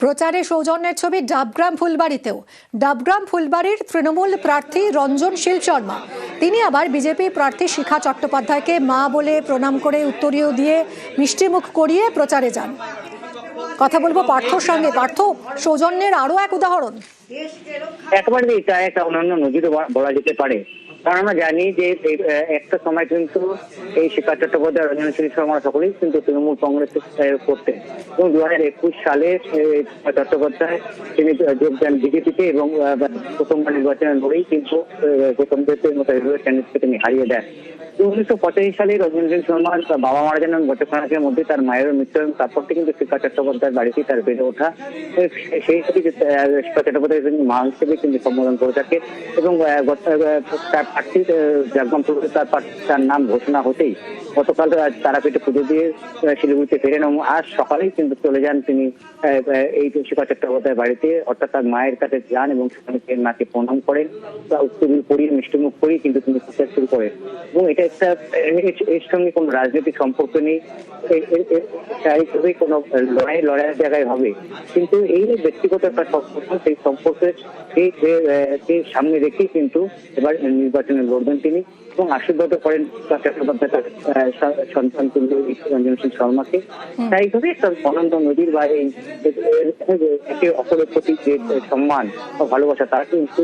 প্রচারে সৌজন্যের ছবি ডাবগ্রাম ফুলবাড়িতেও। ডাবগ্রাম ফুলবাড়ির তৃণমূল প্রার্থী রঞ্জনশীল শর্মা, তিনি আবার বিজেপি প্রার্থী শিখা চট্টোপাধ্যায়কে মা বলে প্রণাম করে উত্তরীয় দিয়ে মিষ্টিমুখ করিয়ে প্রচারে যান। কথা বলবো পার্থর সঙ্গে। পার্থ, সৌজন্যের আরো এক উদাহরণ। একেবারে এটা একটা অন্যান্য নজিরও বলা যেতে পারে, কারণ আমরা জানি যে একটা সময় কিন্তু এই শিখা চট্টোপাধ্যায়, রঞ্জনশীল শর্মা সকলেই কিন্তু তৃণমূল কংগ্রেস করতেন এবং 2021 সালে চট্টোপাধ্যায় তিনি যোগ দেন বিজেপিতে এবং প্রথমবার নির্বাচনে লড়েই কিন্তু গৌতম দেবের মতো ক্যান্ডিডেটকে তিনি হারিয়ে দেন। 1985 সালে রঞ্জনশীল শর্মার বাবা মারা যান এবং বছরখানেকের মধ্যে তার মায়েরও মৃত্যু। তারপর থেকে কিন্তু শিখা চট্টোপাধ্যায়ের বাড়িতেই তার বেড়ে ওঠা। সেই থেকে শিখা চট্টোপাধ্যায় মা হিসেবে কিন্তু সম্বোধন করে থাকে এবং তার প্রার্থী ডাবগ্রাম তার নাম ঘোষণা হতেই গতকাল তারাপীঠে পুজো দিয়ে শিলিগুড়িতে ফেরেন এবং আজ সকালেই কিন্তু চলে যান তিনি এই শিখা চট্টোপাধ্যায়ের বাড়িতে, অর্থাৎ তার মায়ের কাছে যান এবং সেখানে মাকে প্রণাম করেন, উত্তরীয় পরিয়ে মিষ্টিমুখ করেই কিন্তু তিনি প্রচার শুরু করেন। এবং এটা একটা এর সঙ্গে কোনো রাজনৈতিক সম্পর্ক নেই, স্বাভাবিকভাবেই কোনো লড়াইয়ের জায়গায় হবে, কিন্তু এই ব্যক্তিগত একটা সম্পর্ক, সেই সম্পর্কের সামনে রেখেই কিন্তু এবার নির্বাচনে লড়বেন তিনি এবং আশীর্বাদ করেন চট্টোপাধ্যায় তার সন্তান রঞ্জনশীল শর্মাকে। স্বাভাবিকভাবেই একটা অনন্ত নদীর বা এই একে অপরের প্রতি যে সম্মান বা ভালোবাসা তারা কিন্তু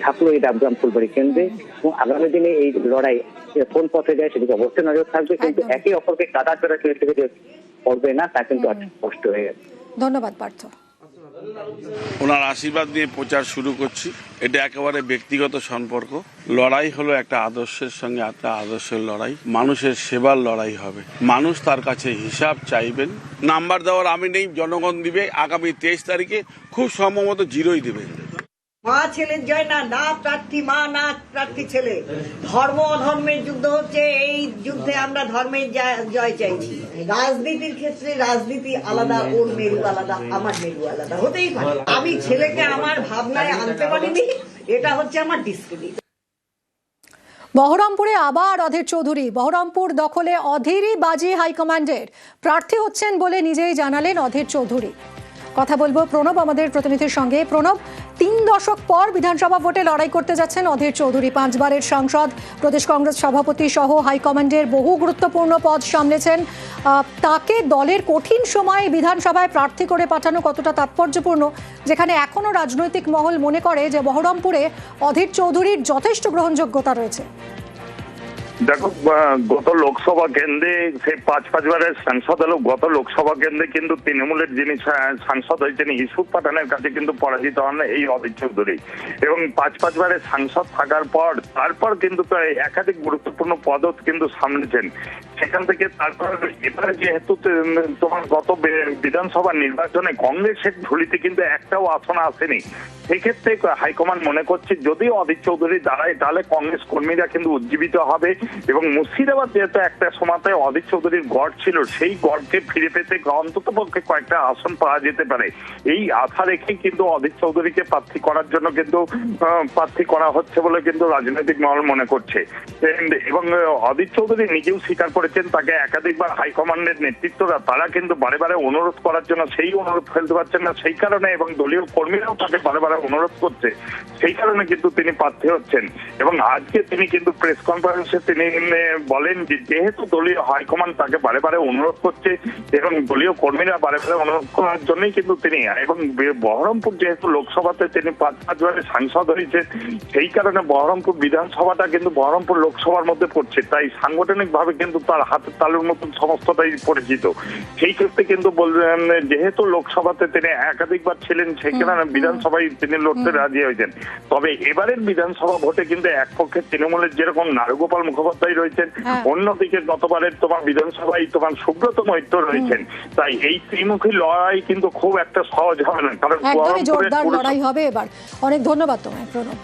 থাকলো এই ডাবগ্রাম ফুলবাড়ি কেন্দ্রে এবং আগামী দিনে এই লড়াই কোন পথে যায় সেদিকে অবশ্যই নজর থাকবে, কিন্তু একে অপরকে কাদা চড়া করবে না তা কিন্তু স্পষ্ট হয়ে গেছে। ধন্যবাদ পার্থ। ওনার আশীর্বাদ নিয়ে প্রচার শুরু করছি। এটা একেবারে ব্যক্তিগত সম্পর্ক। লড়াই হলো একটা আদর্শের সঙ্গে একটা আদর্শের লড়াই, মানুষের সেবার লড়াই হবে। মানুষ তার কাছে হিসাব চাইবেন। নাম্বার দেওয়ার আমি নেই, জনগণ দিবে। আগামী 23 তারিখে খুব সম্ভবত 0ই দেবে। মা ছেলের জয় না, না প্রার্থী মা না প্রার্থী ছেলে। ধর্ম অধর্মের যুদ্ধ হচ্ছে, এই যুদ্ধে আমরা ধর্মের জয় চাইছি। রাজনীতির ক্ষেত্রে রাজনীতি আলাদা, ওর মেরু আলাদা, আমার মেরু আলাদা হতেই পারে। আমি ছেলেকে আমার ভাবনায় আনতে পারিনি, এটা হচ্ছে আমার ডিসক্রেডিট। বহরমপুরে আবার অধীর চৌধুরী। বহরমপুর দখলে অধীরই বাজি হাইকমান্ডের। প্রার্থী হচ্ছেন বলে নিজেই জানালেন অধীর চৌধুরী। কথা বলবো প্রণব আমাদের প্রতিনিধির সঙ্গে। প্রণব, 3 দশক পর বিধানসভা ভোটে লড়াই করতে যাচ্ছেন অধীর চৌধুরী। 5 বারের সাংসদ, প্রদেশ কংগ্রেস সভাপতি সহ হাইকমান্ডের বহু গুরুত্বপূর্ণ পদ সামলেছেন। তাকে দলের কঠিন সময়ে বিধানসভায় প্রার্থী করে পাঠানো কতটা তাৎপর্যপূর্ণ, যেখানে এখনো রাজনৈতিক মহল মনে করে যে বহরমপুরে অধীর চৌধুরীর যথেষ্ট গ্রহণযোগ্যতা রয়েছে? দেখো, গত লোকসভা কেন্দ্রে সেই 5 বারের সাংসদ হলো। গত লোকসভা কেন্দ্রে কিন্তু তৃণমূলের যিনি সাংসদ হয়েছেন ইউসুফ পাঠানের কাছে কিন্তু পরাজিত হন এই অধীর চৌধুরী এবং 5 বারের সাংসদ থাকার পর তারপর কিন্তু একাধিক গুরুত্বপূর্ণ পদও কিন্তু সামলেছেন। সেখান থেকে তারপর এবারে যেহেতু তোমার গত বিধানসভা নির্বাচনে কংগ্রেসের ঝুলিতে কিন্তু একটাও আসন আসেনি, সেক্ষেত্রে হাইকমান্ড মনে করছে যদি অধীর চৌধুরী দাঁড়ায় তাহলে কংগ্রেস কর্মীরা কিন্তু উজ্জীবিত হবে এবং মুর্শিদাবাদ যেহেতু একটা সময়তে অধীর চৌধুরীর গড় ছিল, সেই গড়কে ফিরে পেতে অন্তত পক্ষে কয়েকটা আসন পাওয়া যেতে পারে। এই আশা রেখেই কিন্তু অধীর চৌধুরীকে প্রার্থী করার জন্য কিন্তু প্রার্থী করা হচ্ছে বলে কিন্তু রাজনৈতিক মহল মনে করছে এবং অধীর চৌধুরী নিজেও স্বীকার করেছেন তাকে একাধিকবার হাইকমান্ডের নেতৃত্বরা তারা কিন্তু বারে বারে অনুরোধ করার জন্য সেই অনুরোধ ফেলতে পারছেন না, সেই কারণে এবং দলীয় কর্মীরাও তাকে বারে বারে অনুরোধ করছে, সেই কারণে কিন্তু তিনি প্রার্থী হচ্ছেন। এবং আজকে তিনি কিন্তু প্রেস কনফারেন্সে তিনি বলেন যে যেহেতু দলীয় হাইকমান্ড তাকে বারে বারে অনুরোধ করছে এবং দলীয় কর্মীরা বারে বারে অনুরোধ করার জন্যই কিন্তু তিনি এবং বহরমপুর যেহেতু লোকসভাতে তিনি 5 বারের সাংসদ হয়েছেন, সেই কারণে বহরমপুর বিধানসভাটা কিন্তু বহরমপুর লোকসভার মধ্যে পড়ছে, তাই সাংগঠনিক ভাবে কিন্তু তার হাতের তালুর মতন সমস্তটাই পরিচিত। সেই ক্ষেত্রে কিন্তু বললেন যেহেতু লোকসভাতে তিনি একাধিকবার ছিলেন, সেই কারণে বিধানসভায় তিনি লড়তে রাজি হয়েছেন। তবে এবারের বিধানসভা ভোটে কিন্তু এক পক্ষে তৃণমূলের যেরকম নারগোপাল মুখোপাধ্যায় রয়েছেন, অন্যদিকে গতবারের তোমার বিধানসভায় তোমার সুব্রত মৈত্র রয়েছেন, তাই এই ত্রিমুখী লড়াই কিন্তু খুব একটা সহজ হবে না, কারণ একদমই জোরদার লড়াই হবে এবার। অনেক ধন্যবাদ তোমায় প্রণব।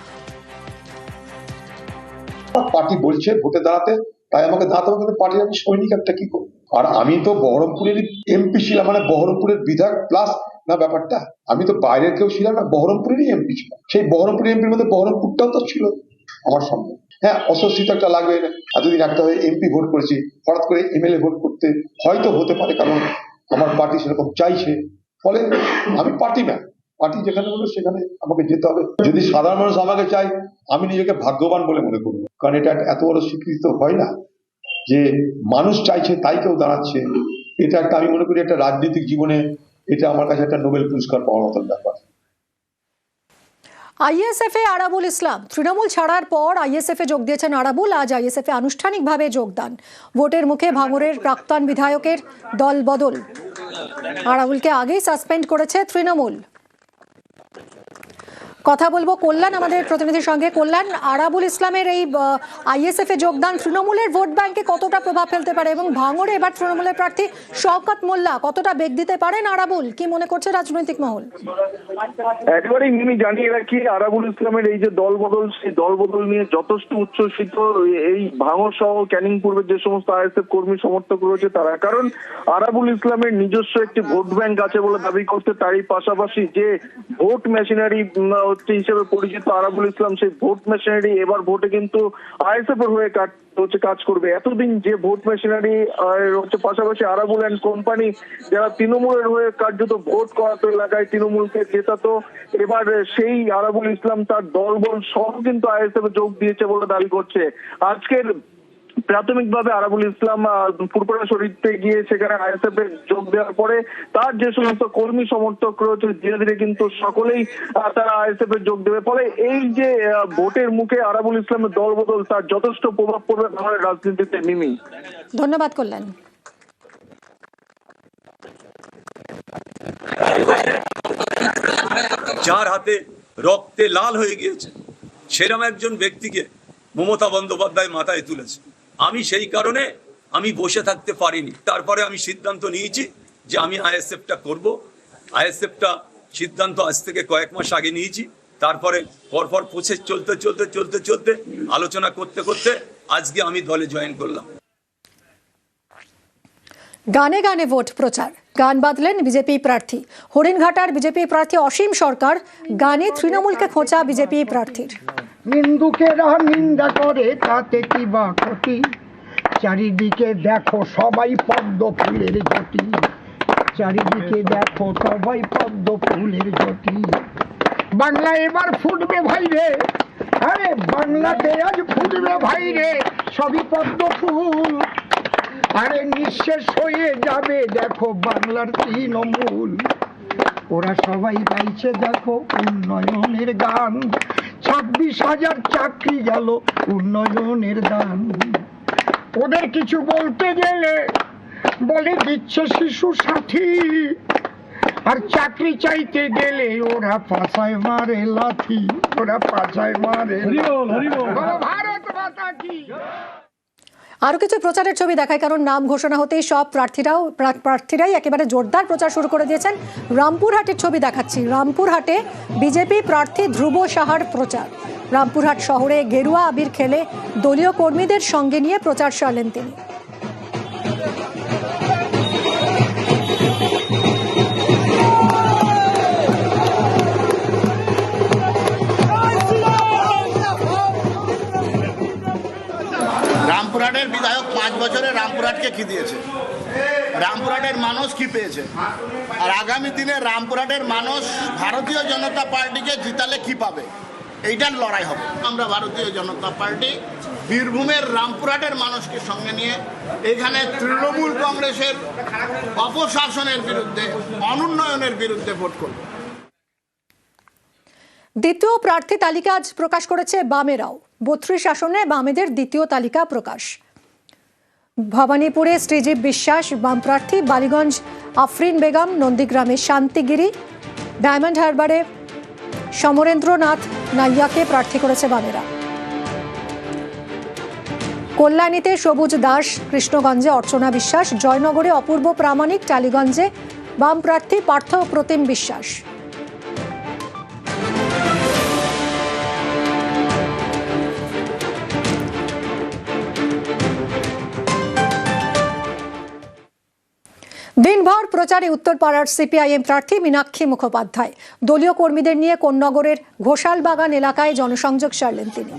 পার্টি বলছে ভোটে দাঁড়াতে, তাই আমাকে দাঁড়াতে হবে, কিন্তু পার্টির আমি সৈনিক একটা কি করবো। আর আমি তো বহরমপুরের এমপি ছিলাম, মানে বহরমপুরের বিধায়ক প্লাস না ব্যাপারটা, আমি তো বাইরের কেউ ছিলাম না, বহরমপুরেরই এমপি ছিলাম। সেই বহরমপুরের এমপির মধ্যে বহরমপুরটাও তো ছিল আমার সামনে। হ্যাঁ, অস্বস্তিটা একটা লাগবে, এতদিন একটা হয়ে এমপি ভোট করেছি, হঠাৎ করে এমএলএ ভোট করতে হয়তো হতে পারে, কারণ আমার পার্টি সেরকম চাইছে, ফলে আমি পার্টি ম্যান, পার্টি যেখানে বলে সেখানে আমাকে যেতে হবে। যদি সাধারণ মানুষ আমাকে চাই, আমি নিজেকে ভাগ্যবান বলে মনে করবো, কারণ এটা এত বড় স্বীকৃতি তো হয় না যে মানুষ চাইছে তাই কেউ দাঁড়াচ্ছে। এটা একটা, আমি মনে করি একটা রাজনৈতিক জীবনে এটা আমার কাছে একটা নোবেল পুরস্কার পাওয়ার মতন ব্যাপার। আইএসএফ এ আরাবুল ইসলাম তৃণমূল ছাড়ার পর আইএসএফ এ যোগ দিয়েছেন আরাবুল। আজ আইএসএফ এ আনুষ্ঠানিকভাবে যোগদান। ভোটের মুখে ভাঙড়ের প্রাক্তন বিধায়কের দল বদল। আরাবুলকে আগেই সাসপেন্ড করেছে তৃণমূল। কথা বলবো কল্যাণ আমাদের প্রতিনিধির সঙ্গে। কল্যাণ, আরাবুল ইসলামের এই আইএসএফ এ যোগদান তৃণমূলের ভোট ব্যাংকে কতটা প্রভাব ফেলতে পারে, এবং ভাঙড়ে এবার তৃণমূলের প্রার্থী শওকত মোল্লা কতটা বেগ দিতে পারেন আরাবুল, কি মনে করছে রাজনৈতিক মহল? একেবারেই মিমি জানিয়ে রাখি, আরাবুল ইসলামের এই যে দলবদল, সেই দলবদল নিয়ে যথেষ্ট উচ্ছ্বসিত এই ভাঙড় সহ ক্যানিং পূর্বের যে সমস্ত আইএসএফ কর্মী সমর্থক রয়েছে তারা। কারণ আরাবুল ইসলামের নিজস্ব একটি ভোট ব্যাংক আছে বলে দাবি করতে, তারই পাশাপাশি যে ভোট মেশিনারি হিসেবে পরিচিত আরাবুল ইসলাম, সেই ভোট মেশিনারি এবার ভোটে কিন্তু আইএসএফ এর হয়ে কাজ করবে। এতদিন যে ভোট মেশিনারি হচ্ছে পাশাপাশি আরাবুল অ্যান্ড কোম্পানি যারা তৃণমূলের হয়ে কার্যত ভোট করাতো, এলাকায় তৃণমূলকে জেতাতো, এবার সেই আরাবুল ইসলাম তার দলবল সহ কিন্তু আইএসএফ এ যোগ দিয়েছে বলে দাবি করছে। আজকের প্রাথমিকভাবে আরাবুল ইসলাম ফুরপুরা শরীফে গিয়ে সেখানে আইএসএফ এ যোগ দেওয়ার পরে তার যে সমস্ত কর্মী সমর্থক রয়েছে ধীরে ধীরে কিন্তু সকলেই তারা আইএসএফ এ যোগ দেবে। ফলে এই যে ভোটের মুখে আরাবুল ইসলামের দলবদল, তার যথেষ্ট প্রভাব পড়বে বাংলার রাজনীতিতে। মিমি, ধন্যবাদ কল্যাণ। যার হাতে রক্তে লাল হয়ে গিয়েছে সেরকম একজন ব্যক্তিকে মমতা বন্দ্যোপাধ্যায় মাথায় তুলেছে। আমি সেই কারণে আমি বসে থাকতে পারিনি। তারপরে আমি সিদ্ধান্ত নিয়েছি যে আমি আইএসএফটা করব। আইএসএফটা সিদ্ধান্ত আজ থেকে কয়েক মাস আগে নিয়েছি। তারপরে পরপর প্রসেস চলতে আলোচনা করতে আজকে আমি দলে জয়েন করলাম। গানে গানে ভোট প্রচার, গান বাঁধলেন বিজেপি প্রার্থী। হরিণঘাটার বিজেপি প্রার্থী অসীম সরকার গানে তৃণমূলকে খোঁচা বিজেপি প্রার্থীর। নিন্দুকেরা নিন্দা করে তাতে কি বা ক্ষতি, চারিদিকে দেখো সবাই পদ্ম ফুলের জ্যোতি, চারিদিকে দেখো সবাই পদ্ম ফুলের জ্যোতি। বাংলা এবার ফুটবে ভাইরে, আরে বাংলাতে আজ ফুটবে ভাইরে, সবই পদ্ম ফুল, আরে নিঃশেষ হয়ে যাবে দেখো বাংলার তৃণমূল। ওরা সবাই গাইছে দেখো উন্নয়নের গান, 26,000 চাকরি গেল উন্নয়নের দান। ওদের কিছু বলতে গেলে বলে দিচ্ছে শিশু সাথী, আর চাকরি চাইতে গেলে ওরা পাছায় মারে লাথি, ওরা পাছায় মারে। ভারত মাতা কি। আরো কিছু প্রচারের ছবি দেখায়, কারণ নাম ঘোষণা হতেই সব প্রার্থীরাই একেবারে জোরদার প্রচার শুরু করে দিয়েছেন। রামপুরহাটের ছবি দেখাচ্ছি। রামপুরহাটে বিজেপি প্রার্থী ধ্রুব সাহার প্রচার। রামপুরহাট শহরে গেরুয়া আবির খেলে দলীয় কর্মীদের সঙ্গে নিয়ে প্রচার সারলেন তিনি। রামপুরহাটের বিধায়ক 5 বছরে রামপুরহাটকে কি দিয়েছে, রামপুরহাটের মানুষ কি পেয়েছে, আর আগামী দিনে রামপুরহাটের মানুষ ভারতীয় জনতা পার্টিকে জিতালে কি পাবে, এইটার লড়াই হবে। আমরা ভারতীয় জনতা পার্টি বীরভূমের রামপুরহাটের মানুষকে সঙ্গে নিয়ে এখানে তৃণমূল কংগ্রেসের অপশাসনের বিরুদ্ধে, অনুন্নয়নের বিরুদ্ধে ভোট করব। দ্বিতীয় প্রার্থী তালিকা আজ প্রকাশ করেছে বামেরাও। 32 আসনে বামেদের দ্বিতীয় তালিকা প্রকাশ। ভবানীপুরে শ্রীজীব বিশ্বাস বাম প্রার্থী, বালিগঞ্জ আফরিন বেগম, নন্দীগ্রামে শান্তিগিরি, ডায়মন্ড হারবারে সমরেন্দ্রনাথ নাইয়াকে প্রার্থী করেছে বামেরা। কল্যাণীতে সবুজ দাস, কৃষ্ণগঞ্জে অর্চনা বিশ্বাস, জয়নগরে অপূর্ব প্রামাণিক, টালিগঞ্জে বাম প্রার্থী পার্থ প্রতিম বিশ্বাস। দিনভর প্রচারে উত্তরপাড়ার সিপিআইএম প্রার্থী মীনাক্ষী মুখোপাধ্যায়। দলীয় কর্মীদের নিয়ে কোন্নগরের ঘোষালবাগান এলাকায় জনসংযোগ সারলেন তিনি।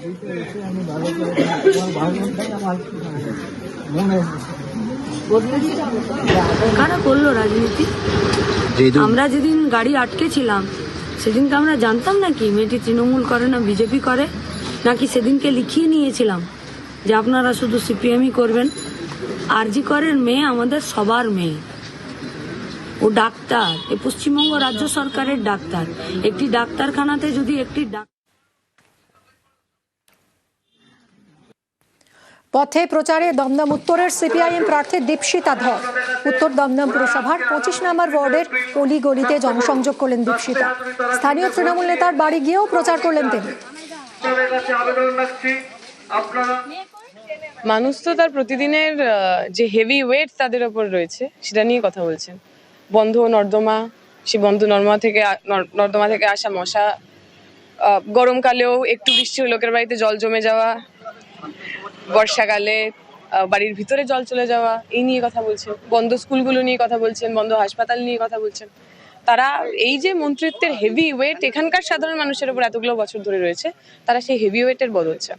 কারা করলো রাজনীতি? আমরা যেদিন গাড়ি আটকে ছিলাম সেদিনকে আমরা জানতাম নাকি মেয়েটি তৃণমূল করে না বিজেপি করে, নাকি সেদিনকে লিখিয়ে নিয়েছিলাম যে আপনারা শুধু সিপিএমই করবেন? আরজি করের মেয়ে আমাদের সবার মেয়ে, ও ডাক্তার, এ পশ্চিমবঙ্গ রাজ্য সরকারের ডাক্তার। একটি ডাক্তারখানাতে যদি একটি পথে প্রচারে দমদম উত্তরের সিপিআইএম প্রার্থী দীপশিতা ধর। উত্তর দমদম পুরসভার 25 নম্বর ওয়ার্ডের অলিগলিতে জনসংযোগ করলেন দীপশিতা। স্থানীয় তৃণমূল নেতার বাড়ি গিয়েও প্রচার করলেন তিনি। মানুষ তো তার প্রতিদিনের যে হেভি ওয়েট তাদের ওপর রয়েছে সেটা নিয়ে কথা বলছেন। বন্ধ নর্দমা, সেই বন্ধ নর্দমা থেকে আসা মশা, গরমকালেও একটু বৃষ্টি হলে লোকের বাড়িতে জল জমে যাওয়া, বর্ষাকালে বাড়ির ভিতরে জল চলে যাওয়া, এই নিয়ে কথা বলছেন। বন্ধ স্কুলগুলো নিয়ে কথা বলছেন, বন্ধ হাসপাতাল নিয়ে কথা বলছেন। তারা এই যে মন্ত্রিত্বের হেভি ওয়েট এখানকার সাধারণ মানুষের উপর এতগুলো বছর ধরে রয়েছে, তারা সেই হেভি ওয়েটের বদলছে।